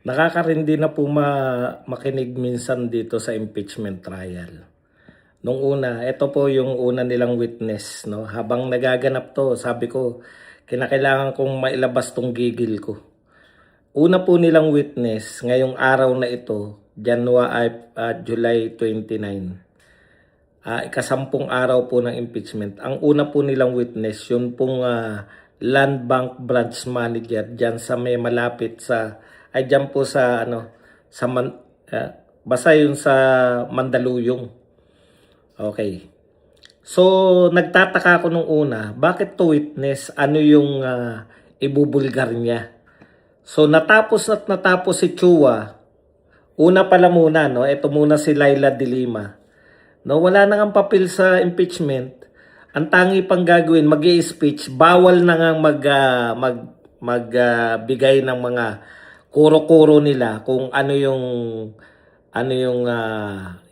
Nakakarindi na po makinig minsan dito sa impeachment trial. Nung una, ito po yung una nilang witness, no? Habang nagaganap to, sabi ko, kinakailangan kong mailabas tong gigil ko. Una po nilang witness, ngayong araw na ito, July 29. Ikasampung araw po ng impeachment. Ang una po nilang witness, yun pong Land Bank Branch Manager dyan sa may malapit sa, ay dyan po sa basta yun sa Mandaluyong. Okay. So, nagtataka ako nung una, bakit to witness? Ano yung ibubulgar niya? So, natapos si Chua. Una pala muna, no? Ito muna si Laila de Lima. No, wala nang ang papel sa impeachment. Ang tangi pang gagawin, mag-i-speech, bawal na nga magbigay ng mga kuro-kuro nila kung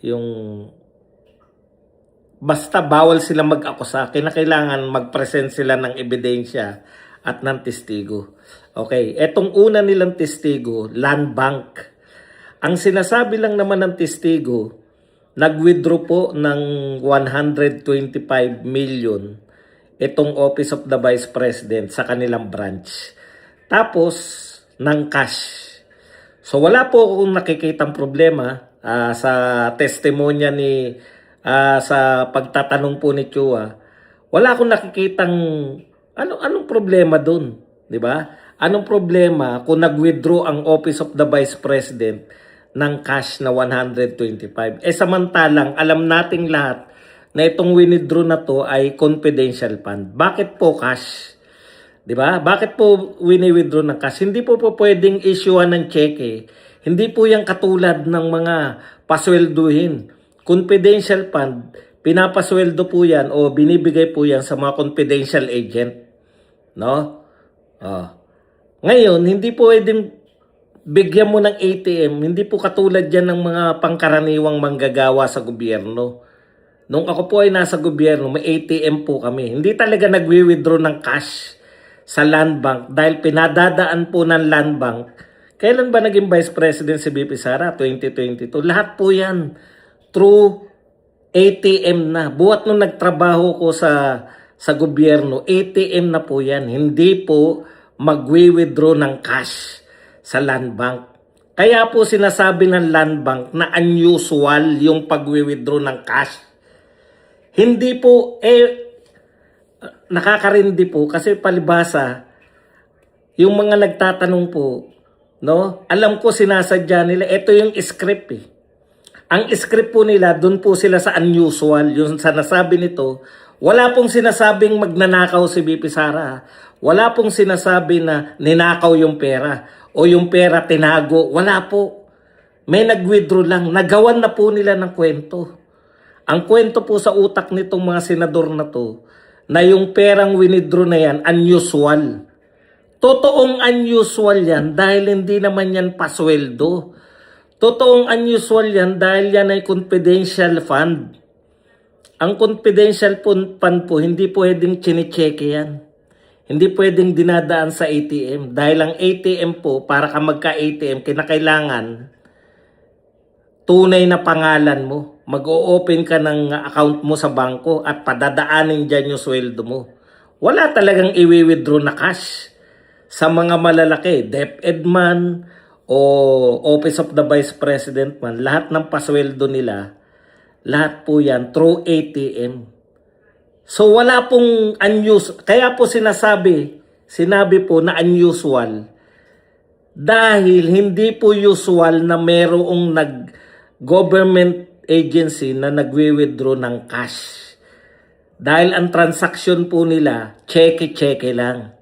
yung basta bawal sila mag-akusa. Kinakailangan mag-present sila ng ebidensya at ng testigo. Okay, etong una nilang testigo, Land Bank. Ang sinasabi lang naman ng testigo, nag-withdraw po ng 125 million itong Office of the Vice President sa kanilang branch. Tapos, ng cash. So, wala po akong nakikitang problema sa testimonya sa pagtatanong po ni Chua. Wala akong nakikitang anong problema doon, 'di ba? Anong problema kung nag-withdraw ang Office of the Vice President ng cash na 125? Samantalang alam nating lahat na itong withdraw na to ay confidential fund. Bakit po cash? 'Di ba? Bakit po wini-withdraw ng cash? Hindi po pwedeng issuean ng cheque. Hindi po 'yang katulad ng mga paswelduhin. Confidential fund, pinapasweldo po 'yan o binibigay po 'yan sa mga confidential agent, no? Ngayon, hindi po pwedeng bigyan mo ng ATM, hindi po katulad yan ng mga pangkaraniwang manggagawa sa gobyerno. Nung ako po ay nasa gobyerno, may ATM po kami. Hindi talaga nagwi-withdraw ng cash sa Land Bank dahil pinadadaan po ng Land Bank. Kailan ba naging Vice President si BP Sara? 2022. Lahat po yan through ATM na. Buhat nung nagtrabaho ko sa gobyerno, ATM na po yan. Hindi po magwi-withdraw ng cash sa Land Bank. Kaya po sinasabi ng Land Bank na unusual yung pag-withdraw ng cash. Hindi po, nakakarindi po kasi palibasa, yung mga nagtatanong po, no? Alam ko sinasadya nila, ito yung script eh. Ang script po nila, doon po sila sa unusual, yung sa nasabi nito, wala pong sinasabing magnanakaw si BP Sara. Wala pong sinasabi na ninakaw yung pera o yung pera tinago. Wala po. May nag-withdraw lang. Nagawan na po nila ng kwento. Ang kwento po sa utak nitong mga senador na to, na yung perang withdraw na yan, unusual. Totoong unusual yan dahil hindi naman yan pasweldo. Totoong unusual yan dahil yan ay confidential fund. Ang confidential fund po, hindi pwedeng chinicheke yan. Hindi pwedeng dinadaan sa ATM. Dahil ang ATM po, para ka magka-ATM, kinakailangan tunay na pangalan mo. Mag-o-open ka ng account mo sa bangko at padadaanin dyan yung sweldo mo. Wala talagang i-withdraw na cash sa mga malalaki. DepEd man o Office of the Vice President man. Lahat ng pasweldo nila, lahat po yan through ATM. So wala pong unusual, kaya po sinabi po na unusual dahil hindi po usual na merong government agency na nagwi-withdraw ng cash. Dahil ang transaction po nila, cheque-cheque lang.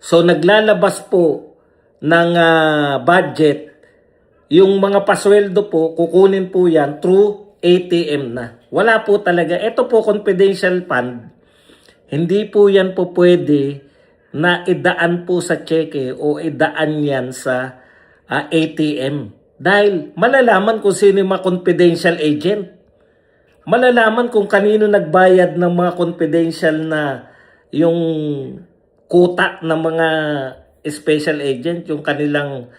So naglalabas po ng budget, yung mga pasweldo po, kukunin po yan through ATM na. Wala po talaga. Ito po confidential fund. Hindi po yan po pwede na idaan po sa cheque o idaan yan sa ATM. Dahil malalaman kung sino yung mga confidential agent. Malalaman kung kanino nagbayad ng mga confidential na yung kuta ng mga special agent, yung kanilang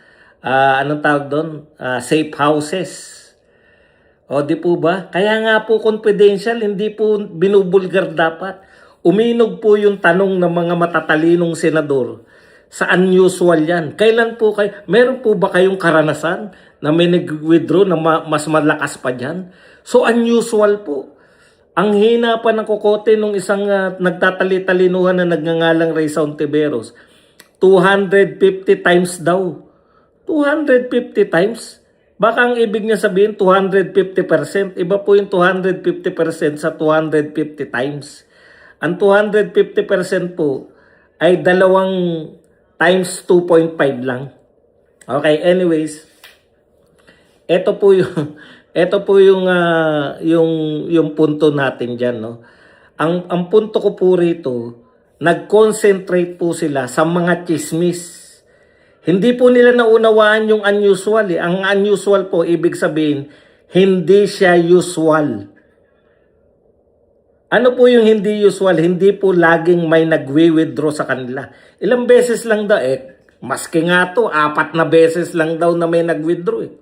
anong tawag doon? Safe houses. O di po ba? Kaya nga po confidential, hindi po binubulgar dapat. Uminog po yung tanong ng mga matatalinong senador sa unusual yan. Kailan po kayo, meron po ba kayong karanasan na may nag-withdraw na mas malakas pa dyan? So unusual po. Ang hina pa ng kokote nung isang nagtatali-talinuhan na nagngangalang Raysa Ontiveros. 250 times daw. 250 times? Baka ang ibig niya sabihin 250%. Iba po yung 250% sa 250 times. Ang 250% po ay dalawang times 2.5 lang. Okay, anyways. Ito po yung punto natin diyan, no. Ang punto ko po rito, nag-concentrate po sila sa mga chismis. Hindi po nila naunawaan yung unusual eh. Ang unusual po, ibig sabihin, hindi siya usual. Ano po yung hindi usual? Hindi po laging may nagwi-withdraw sa kanila. Ilang beses lang daw eh. Maski nga to, 4 na beses lang daw na may nag-withdraw eh.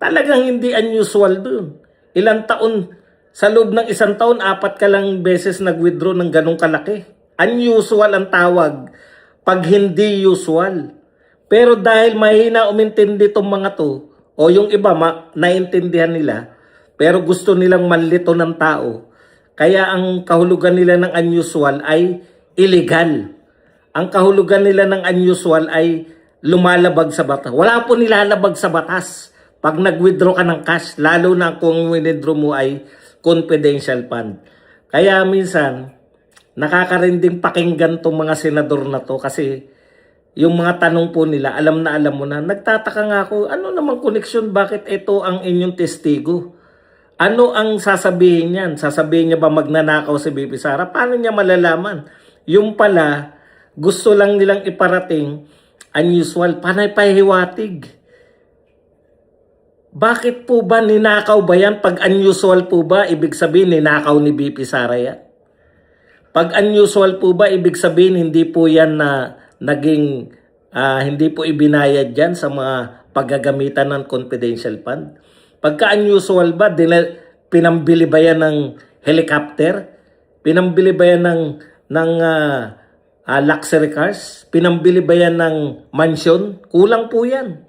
Talagang hindi unusual dun. Ilang taon, sa loob ng 1 taon, 4 ka lang beses nag-withdraw ng ganong kalaki. Unusual ang tawag pag hindi usual. Pero dahil mahina umintindi itong mga to, o yung iba naintindihan nila, pero gusto nilang manlito ng tao, kaya ang kahulugan nila ng unusual ay illegal. Ang kahulugan nila ng unusual ay lumalabag sa batas. Wala po nilalabag sa batas pag nag-withdraw ka ng cash, lalo na kung withdraw mo ay confidential fund. Kaya minsan, nakakarinding pakinggan tong mga senador na to kasi yung mga tanong po nila, alam mo na. Nagtataka nga ako, ano namang koneksyon? Bakit ito ang inyong testigo? Ano ang sasabihin niyan? Sasabihin niya ba magnanakaw si BP Sara? Paano niya malalaman? Yung pala, gusto lang nilang iparating unusual, panay pahiwatig. Bakit po ba ninakaw ba yan? Pag unusual po ba, ibig sabihin ninakaw ni BP Sara yan? Pag unusual po ba, ibig sabihin hindi po yan na naging, hindi po ibinayad dyan sa mga paggagamitan ng confidential fund? Pagka unusual ba, pinambili ba yan ng helicopter? Pinambili ba yan ng luxury cars? Pinambili ba yan ng mansion? Kulang po yan.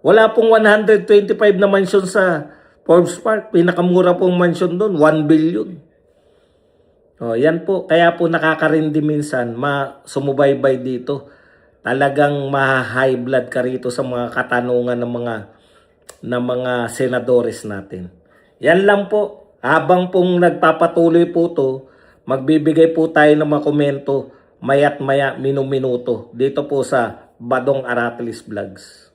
Wala pong 125 na mansion sa Forbes Park. Pinakamura pong mansion doon, 1 billion. O, yan po. Kaya po nakakarindi minsan, sumubaybay dito. Talagang ma-high blood ka rito sa mga katanungan ng mga senadores natin. Yan lang po. Habang pong nagpapatuloy po to, magbibigay po tayo ng mga komento maya't maya, minuto dito po sa Badong Aratilis Vlogs.